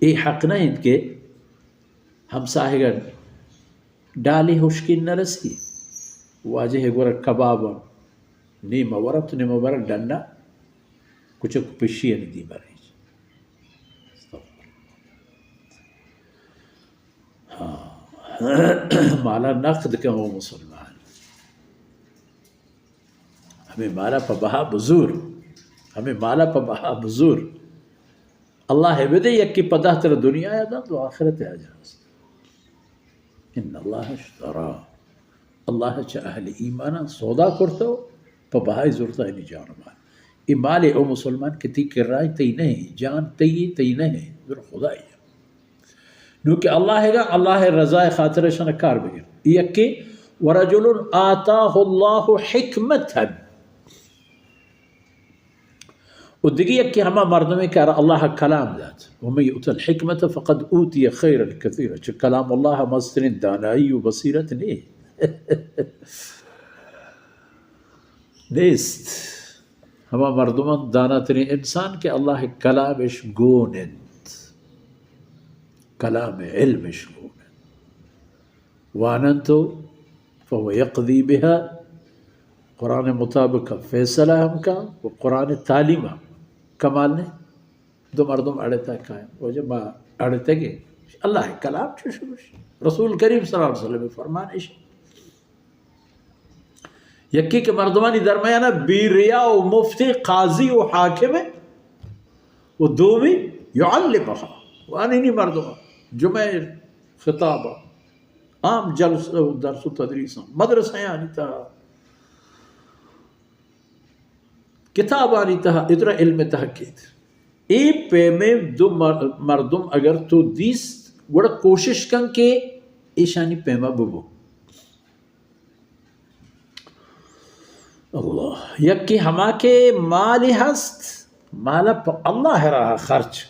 ای حق نہیں کہ ہمسائے گا ڈالی ہشکین نہ رسی واجہ ہے گورا کبابا نیمہ ورب تو نیمہ ورب ڈنڈا کچھ پشی نہیں دی باری مالا نقد کا وہ مسلمان ہمیں مالا پا بہا بزور ہمیں مالا پا بہا بزور اللہ ہے بدے یکی پدہ تر دنیا یا دا تو آخرت ہے آجاز ان اللہ اشترا اللہ چا اہل ایمانا سودا کرتا ہو پا بہائی زورتا ہے نہیں جانا مال ای مالے او مسلمان کتی کر رہا ہے تی نہیں جان تی نہیں ذر خدا ہے نوکہ اللہ ہے گا اللہ رضا خاطر شنہ کار بگر یکی ورجل آتاہ اللہ حکمتا و دیگی یکی ہما مردمی کہ اللہ کلام دات ومن یؤت الحکمت فقد اوتی خیر الکثیر چھ کلام اللہ مسترین دانائی و بصیرت نیست ہما مردمان داناترین انسان کہ اللہ کلامش گونند کلام علمش گونند واننتو فهو يقضي بها قرآن مطابق فیصلہ ہم کا وہ قرآن تعلیم ہم کمال نے دو مردم اڑتا ہے قائم وہ جب اڑتے گے اللہ کلام چوشوش رسول کریم صلی اللہ علیہ وسلم فرمانش یکی کے مردمانی درمیانہ بیریا و مفتی قاضی و حاکم ہے وہ دومی یعلمها وانینی مردمان جمع خطابہ عام جلسہ و درس و تدریسہ مدرسہ یعنی تا کتاب آنی تہا ادرا علم تحقید ای پہ میں دو مردم اگر تو دیست وڑا کوشش کن کے ایشانی پیما ببو اللہ یکی ہما کے مالی ہست مالا پا اللہ رہا خرچ